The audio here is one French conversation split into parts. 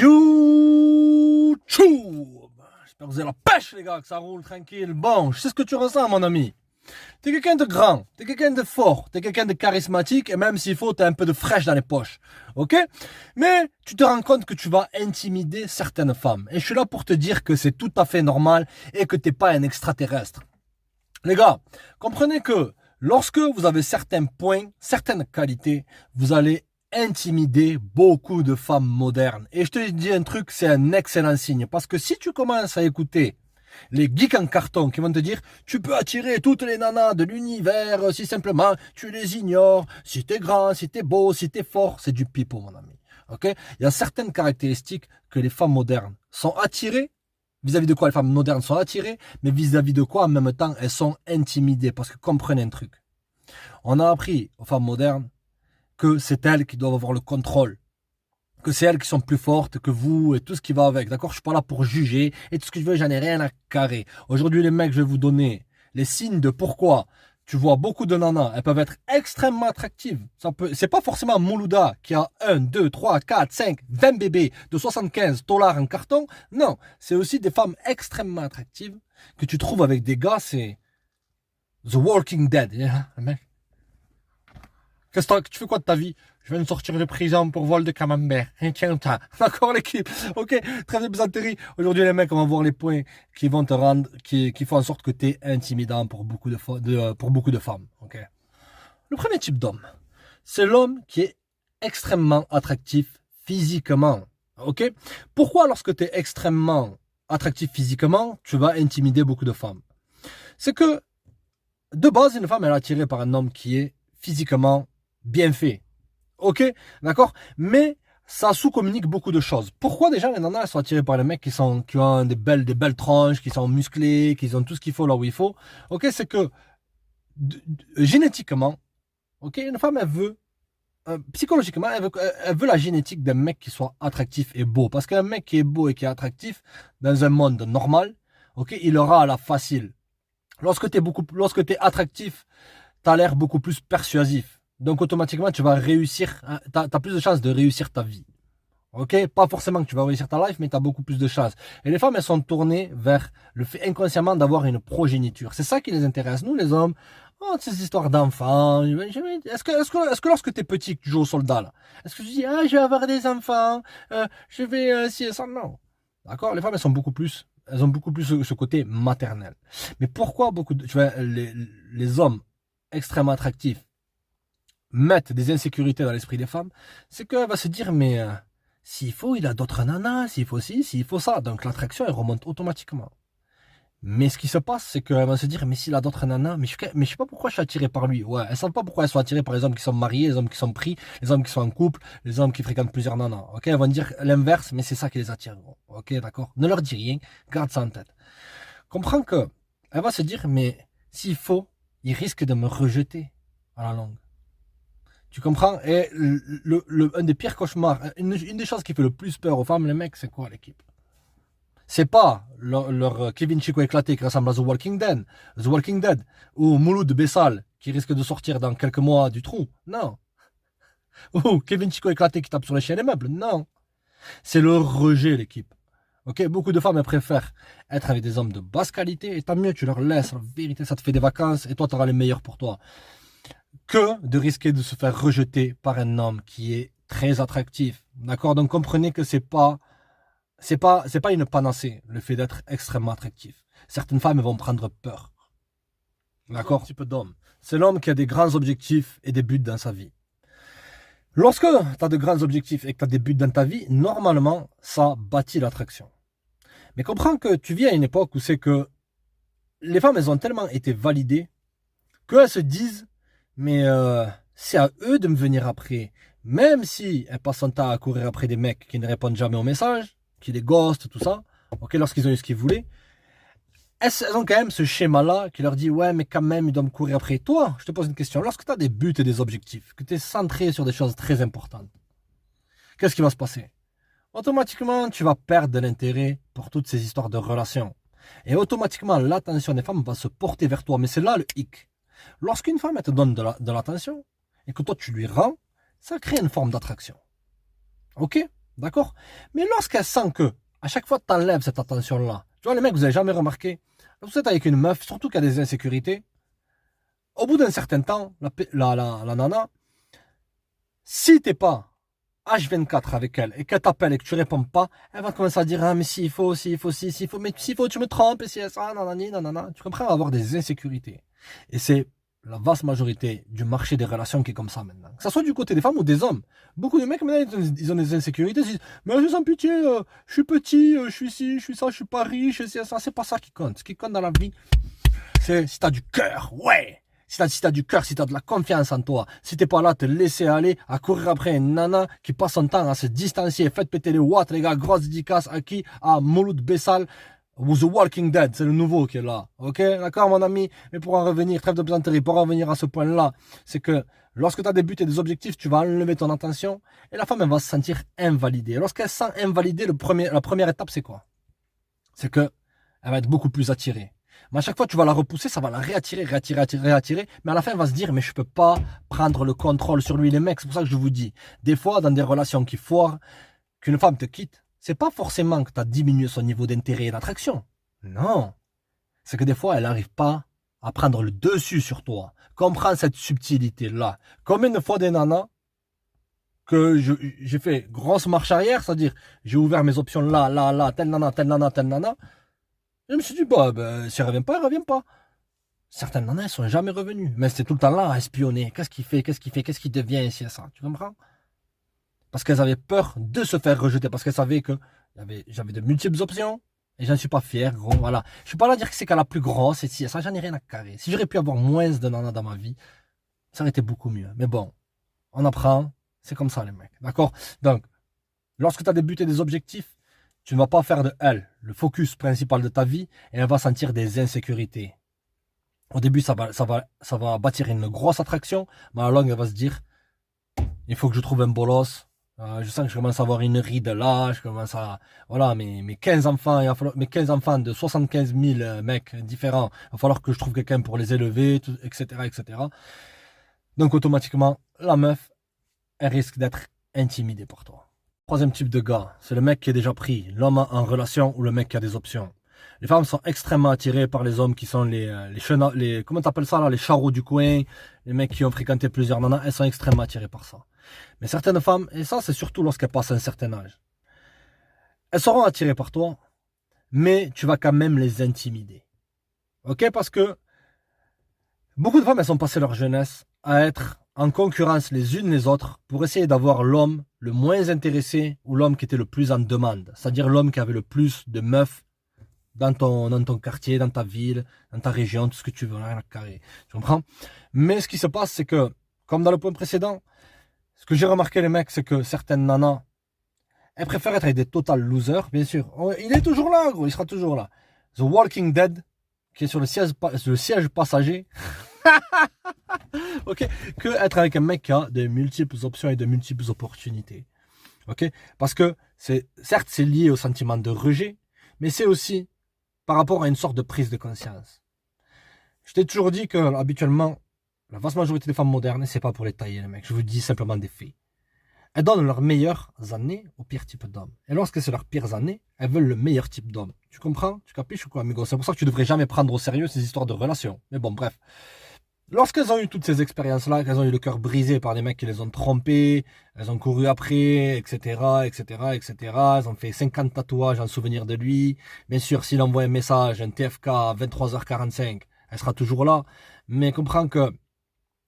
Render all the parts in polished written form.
YouTube. J'espère que vous avez la pêche, les gars, que ça roule tranquille. Bon, je sais ce que tu ressens, mon ami. T'es quelqu'un de grand, t'es quelqu'un de fort, t'es quelqu'un de charismatique, et même s'il faut, t'as un peu de fraîche dans les poches. Ok? Mais tu te rends compte que tu vas intimider certaines femmes. Et je suis là pour te dire que c'est tout à fait normal et que t'es pas un extraterrestre. Les gars, comprenez que lorsque vous avez certains points, certaines qualités, vous allez intimider beaucoup de femmes modernes. Et je te dis un truc, c'est un excellent signe. Parce que si tu commences à écouter les geeks en carton qui vont te dire tu peux attirer toutes les nanas de l'univers si simplement tu les ignores, si t'es grand, si t'es beau, si t'es fort, c'est du pipeau, mon ami. Ok? Il y a certaines caractéristiques que les femmes modernes sont attirées. Vis-à-vis de quoi les femmes modernes sont attirées, mais vis-à-vis de quoi en même temps elles sont intimidées. Parce que comprenez un truc. On a appris aux femmes modernes que c'est elles qui doivent avoir le contrôle. Que c'est elles qui sont plus fortes que vous et tout ce qui va avec. D'accord? Je suis pas là pour juger et tout ce que je veux, j'en ai rien à carrer. Aujourd'hui, les mecs, je vais vous donner les signes de pourquoi tu vois beaucoup de nanas. Elles peuvent être extrêmement attractives. C'est pas forcément Moulouda qui a 1, 2, 3, 4, 5, 20 bébés de 75 $ en carton. Non. C'est aussi des femmes extrêmement attractives que tu trouves avec des gars, c'est The Walking Dead. Le mec. Qu'est-ce que tu fais quoi de ta vie? Je viens de sortir de prison pour vol de camembert. Tiens, d'accord l'équipe. Ok, très bien plaisanterie. Aujourd'hui les mecs, on va voir les points qui vont te rendre, qui font en sorte que tu es intimidant pour beaucoup de femmes. Ok. Le premier type d'homme, c'est l'homme qui est extrêmement attractif physiquement. Ok. Pourquoi lorsque tu es extrêmement attractif physiquement, tu vas intimider beaucoup de femmes? C'est que de base, une femme elle est attirée par un homme qui est physiquement bien fait. Ok, d'accord? Mais ça sous-communique beaucoup de choses. Pourquoi déjà les nanas elles sont attirées par les mecs qui ont des belles tronches, qui sont musclés, qui ont tout ce qu'il faut là où il faut? Ok, c'est que génétiquement, ok, une femme elle veut psychologiquement, elle veut la génétique d'un mec qui soit attractif et beau. Parce qu'un mec qui est beau et qui est attractif, dans un monde normal, ok, il aura à la facile. Lorsque t'es attractif, t'as l'air beaucoup plus persuasif. Donc automatiquement, tu vas réussir, t'as plus de chances de réussir ta vie. Ok? Pas forcément que tu vas réussir ta life, mais t'as beaucoup plus de chances. Et les femmes, elles sont tournées vers le fait inconsciemment d'avoir une progéniture. C'est ça qui les intéresse. Nous, les hommes, ces histoires d'enfants. Est-ce que lorsque t'es petit, que tu joues au soldat, là, est-ce que tu dis, je vais avoir des enfants, je vais, si, ça, non. D'accord? Les femmes, elles ont beaucoup plus ce côté maternel. Mais pourquoi les hommes extrêmement attractifs mettent des insécurités dans l'esprit des femmes? C'est qu'elle va se dire, mais s'il faut, il a d'autres nanas, s'il faut ci, s'il faut ça. Donc l'attraction, elle remonte automatiquement. Mais ce qui se passe, c'est qu'elle va se dire, mais s'il a d'autres nanas, mais je sais pas pourquoi je suis attiré par lui. Ouais, elles savent pas pourquoi elles sont attirées par les hommes qui sont mariés, les hommes qui sont pris, les hommes qui sont en couple, les hommes qui fréquentent plusieurs nanas. Ok, elles vont dire l'inverse, mais c'est ça qui les attire. Ok, d'accord? Ne leur dis rien, garde ça en tête. Comprends que elle va se dire, mais s'il faut, il risque de me rejeter à la longue. Tu comprends? Et un des pires cauchemars, une des choses qui fait le plus peur aux femmes, les mecs, c'est quoi l'équipe? C'est pas leur Kevin Chico éclaté qui ressemble à The Walking Dead, ou Mouloud Bessal qui risque de sortir dans quelques mois du trou. Non. Ou Kevin Chico éclaté qui tape sur les chiens et les meubles. Non. C'est le rejet, l'équipe. Ok, beaucoup de femmes elles préfèrent être avec des hommes de basse qualité, et tant mieux, tu leur laisses, la vérité, ça te fait des vacances, et toi, tu auras les meilleurs pour toi. Que de risquer de se faire rejeter par un homme qui est très attractif. D'accord? Donc comprenez que c'est pas une panacée, le fait d'être extrêmement attractif. Certaines femmes vont prendre peur. D'accord? Un petit peu d'homme. C'est l'homme qui a des grands objectifs et des buts dans sa vie. Lorsque tu as de grands objectifs et que tu as des buts dans ta vie, normalement, ça bâtit l'attraction. Mais comprends que tu vis à une époque où c'est que les femmes, elles ont tellement été validées qu'elles se disent, mais c'est à eux de me venir après. Même si elles passent son temps à courir après des mecs qui ne répondent jamais aux messages, qui les ghostent, tout ça, ok, lorsqu'ils ont eu ce qu'ils voulaient, elles ont quand même ce schéma-là qui leur dit, ouais, mais quand même, ils doivent me courir après. Toi, je te pose une question. Lorsque tu as des buts et des objectifs, que tu es centré sur des choses très importantes, qu'est-ce qui va se passer? Automatiquement, tu vas perdre de l'intérêt pour toutes ces histoires de relations. Et automatiquement, l'attention des femmes va se porter vers toi. Mais c'est là le hic. Lorsqu'une femme elle te donne de l'attention et que toi tu lui rends, ça crée une forme d'attraction. Ok? D'accord? Mais lorsqu'elle sent que, à chaque fois que tu enlèves cette attention-là, tu vois, les mecs, vous avez jamais remarqué, lorsque vous êtes avec une meuf, surtout qu'il y a des insécurités, au bout d'un certain temps, la nana, si t'es pas H24 avec elle et qu'elle t'appelle et que tu réponds pas, elle va commencer à dire ah mais s'il faut, s'il faut, s'il faut, mais s'il faut, tu me trompes, et si ça, nanani, nanana. Tu comprends, avoir des insécurités. Et c'est la vaste majorité du marché des relations qui est comme ça maintenant. Que ce soit du côté des femmes ou des hommes. Beaucoup de mecs maintenant ils ont des insécurités, ils disent mais je sens pitié, je suis petit, je suis ci, je suis ça, je suis pas riche, c'est ça, c'est pas ça qui compte. Ce qui compte dans la vie, c'est si t'as du cœur, ouais. Si t'as du cœur, si t'as de la confiance en toi, si t'es pas là à te laisser aller, à courir après une nana qui passe son temps à se distancier, faites péter les watts, les gars, grosse dédicace à qui? À Mouloud Bessal, ou The Walking Dead, c'est le nouveau qui est là. Ok? D'accord, mon ami? Mais pour en revenir, trêve de plaisanterie, pour en revenir à ce point-là, c'est que lorsque tu as des buts et des objectifs, tu vas enlever ton attention et la femme, elle va se sentir invalidée. Lorsqu'elle se sent invalidée, la première étape, c'est quoi? C'est que elle va être beaucoup plus attirée. Mais à chaque fois, tu vas la repousser, ça va la réattirer, réattirer. Mais à la fin, elle va se dire, mais je peux pas prendre le contrôle sur lui, les mecs. C'est pour ça que je vous dis, des fois, dans des relations qui foirent, qu'une femme te quitte, c'est pas forcément que tu as diminué son niveau d'intérêt et d'attraction. Non. C'est que des fois, elle n'arrive pas à prendre le dessus sur toi. Comprends cette subtilité-là. Combien de fois des nanas que j'ai fait grosse marche arrière, c'est-à-dire, j'ai ouvert mes options là, telle nana, telle nana, telle nana. Je me suis dit, si elle revient pas, elle revient pas. Certaines nanas, elles sont jamais revenues. Mais c'était tout le temps là à espionner. Qu'est-ce qu'il fait, qu'est-ce qu'il fait, qu'est-ce qu'il devient ici à ça. Tu comprends? Parce qu'elles avaient peur de se faire rejeter. Parce qu'elles savaient que j'avais de multiples options. Et j'en suis pas fier, gros. Voilà. Je suis pas là à dire que c'est qu'elle la plus grosse. Et si ça, j'en ai rien à carrer. Si j'aurais pu avoir moins de nanas dans ma vie, ça aurait été beaucoup mieux. Mais bon, on apprend. C'est comme ça, les mecs. D'accord? Donc, lorsque tu as des buts et des objectifs, tu ne vas pas faire de elle le focus principal de ta vie et elle va sentir des insécurités. Au début, ça va bâtir une grosse attraction, mais à la longue, elle va se dire, il faut que je trouve un bolos. Je sens que je commence à avoir une ride là, je commence à, voilà, mes 15 enfants, mes 15 enfants de 75 000 mecs différents, il va falloir que je trouve quelqu'un pour les élever, tout, etc., etc. Donc, automatiquement, la meuf, elle risque d'être intimidée par toi. Troisième type de gars, c'est le mec qui est déjà pris, l'homme en relation ou le mec qui a des options. Les femmes sont extrêmement attirées par les hommes qui sont comment t'appelles ça là, les charros du coin, les mecs qui ont fréquenté plusieurs nanas, elles sont extrêmement attirées par ça. Mais certaines femmes, et ça c'est surtout lorsqu'elles passent un certain âge, elles seront attirées par toi, mais tu vas quand même les intimider. Ok? Parce que beaucoup de femmes, elles ont passé leur jeunesse à être en concurrence les unes les autres pour essayer d'avoir l'homme le moins intéressé ou l'homme qui était le plus en demande. C'est-à-dire l'homme qui avait le plus de meufs dans ton quartier, dans ta ville, dans ta région, tout ce que tu veux, rien à carrer. Tu comprends? Mais ce qui se passe, c'est que, comme dans le point précédent, ce que j'ai remarqué les mecs, c'est que certaines nanas, elles préfèrent être avec des total losers, bien sûr. Il est toujours là, gros, il sera toujours là. The Walking Dead, qui est sur le siège passager, ok, que être avec un mec qui a de multiples options et de multiples opportunités. Ok, parce que certes c'est lié au sentiment de rejet, mais c'est aussi par rapport à une sorte de prise de conscience. Je t'ai toujours dit que habituellement la vaste majorité des femmes modernes, c'est pas pour les tailler les mecs, je vous dis simplement des faits. Elles donnent leurs meilleures années au pire type d'homme. Et lorsque c'est leurs pires années, elles veulent le meilleur type d'homme. Tu comprends? Tu capiches ou quoi, amigo? C'est pour ça que tu devrais jamais prendre au sérieux ces histoires de relations. Mais bon, bref. Lorsqu'elles ont eu toutes ces expériences-là, qu'elles ont eu le cœur brisé par des mecs qui les ont trompées, elles ont couru après, etc., etc., etc., elles ont fait 50 tatouages en souvenir de lui. Bien sûr, s'il envoie un message, un TFK à 23h45, elle sera toujours là. Mais comprends que,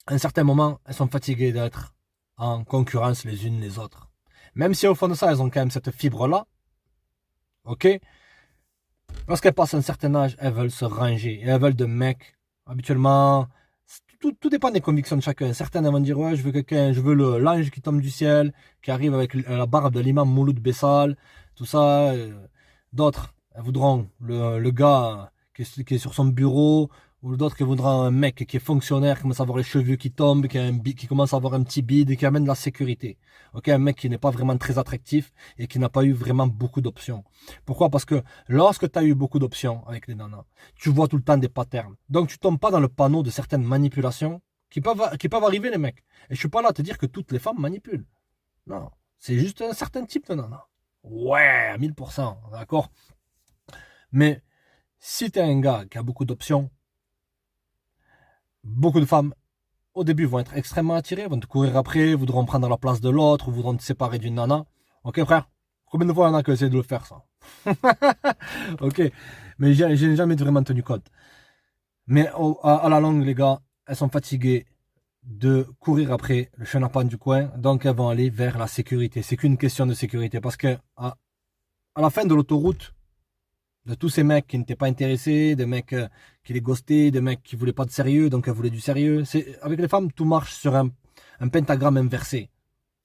à un certain moment, elles sont fatiguées d'être en concurrence les unes les autres. Même si au fond de ça, elles ont quand même cette fibre-là, ok? Lorsqu'elles passent un certain âge, elles veulent se ranger. Et elles veulent de mecs, habituellement, tout dépend des convictions de chacun. Certaines vont dire, ouais, je veux quelqu'un, je veux l'ange qui tombe du ciel, qui arrive avec la barbe de l'imam Mouloud Bessal, tout ça. D'autres, elles voudront le gars qui est sur son bureau, ou d'autres qui voudront un mec qui est fonctionnaire, qui commence à avoir les cheveux qui tombent, qui commence à avoir un petit bide et qui amène de la sécurité. Ok, un mec qui n'est pas vraiment très attractif et qui n'a pas eu vraiment beaucoup d'options. Pourquoi? Parce que lorsque tu as eu beaucoup d'options avec les nanas, tu vois tout le temps des patterns. Donc tu tombes pas dans le panneau de certaines manipulations qui peuvent arriver les mecs. Et je suis pas là à te dire que toutes les femmes manipulent. Non, C'est juste un certain type de nana. Ouais, à 1000%, d'accord. Mais si t'es un gars qui a beaucoup d'options, beaucoup de femmes, au début, vont être extrêmement attirées, vont te courir après, voudront prendre la place de l'autre, voudront te séparer d'une nana. Ok, frère? Combien de fois il y en a qui essaient de le faire, ça? Ok. Mais j'ai jamais vraiment tenu compte. Mais à la longue, les gars, elles sont fatiguées de courir après le chenapan du coin, donc elles vont aller vers la sécurité. C'est qu'une question de sécurité, parce que à la fin de l'autoroute, de tous ces mecs qui n'étaient pas intéressés, des mecs qui les ghostaient, des mecs qui voulaient pas de sérieux, donc elles voulaient du sérieux. Avec les femmes, tout marche sur un pentagramme inversé,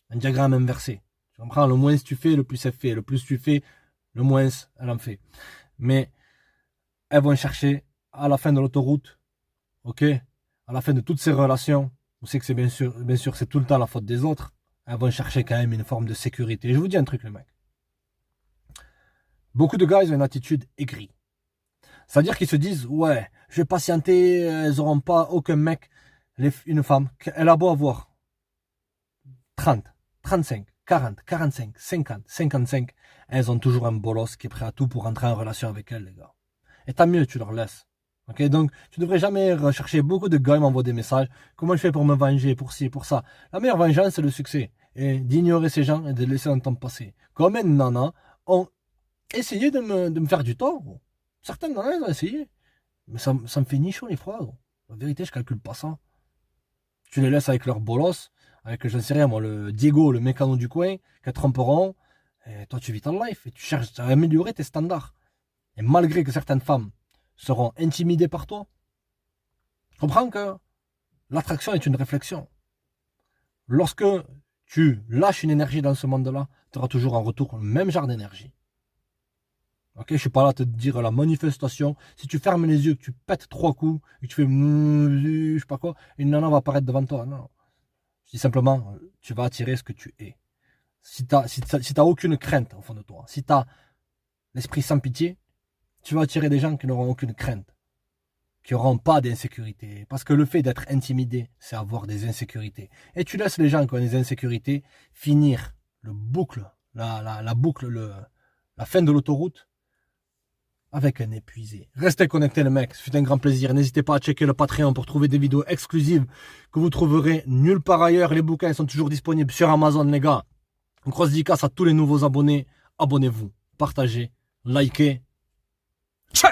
un diagramme inversé. Tu comprends? Le moins tu fais, le plus elle fait. Le plus tu fais, le moins elle en fait. Mais elles vont chercher à la fin de l'autoroute, ok, à la fin de toutes ces relations, vous savez que c'est bien sûr, c'est tout le temps la faute des autres. Elles vont chercher quand même une forme de sécurité. Et je vous dis un truc, les mecs. Beaucoup de gars, ils ont une attitude aigrie. C'est-à-dire qu'ils se disent, ouais, je vais patienter, elles n'auront pas aucun mec, une femme, elle a beau avoir 30, 35, 40, 45, 50, 55, elles ont toujours un bolos qui est prêt à tout pour entrer en relation avec elles, les gars. Et tant mieux, tu leur laisses. Ok, donc tu devrais jamais rechercher. Beaucoup de gars m'envoient des messages. Comment je fais pour me venger, pour ci, pour ça. La meilleure vengeance, c'est le succès. Et d'ignorer ces gens et de les laisser un temps passer. Comme une nana ont essayé de me faire du tort. Gros. Certaines nanas ont essayé. Mais ça me fait ni chaud ni froid. Gros. La vérité, je calcule pas ça. Tu les laisses avec leur bolos, avec, j'en sais rien, moi, le Diego, le mécano du coin, qui tromperont. Et toi, tu vis ton life et tu cherches à améliorer tes standards. Et malgré que certaines femmes seront intimidées par toi, comprends que l'attraction est une réflexion. Lorsque tu lâches une énergie dans ce monde-là, tu auras toujours en retour le même genre d'énergie. Ok, je suis pas là à te dire la manifestation. Si tu fermes les yeux, que tu pètes 3 coups, et que tu fais je sais pas quoi, une nana va apparaître devant toi. Non. Je dis simplement, tu vas attirer ce que tu es. Si t'as aucune crainte au fond de toi, si t'as l'esprit sans pitié, tu vas attirer des gens qui n'auront aucune crainte, qui n'auront pas d'insécurité. Parce que le fait d'être intimidé, c'est avoir des insécurités. Et tu laisses les gens qui ont des insécurités finir la boucle, la fin de l'autoroute avec un épuisé. Restez connectés les mecs, c'est un grand plaisir. N'hésitez pas à checker le Patreon pour trouver des vidéos exclusives que vous trouverez nulle part ailleurs. Les bouquins sont toujours disponibles sur Amazon les gars. Une grosse dédicace à tous les nouveaux abonnés. Abonnez-vous, partagez, likez. Ciao.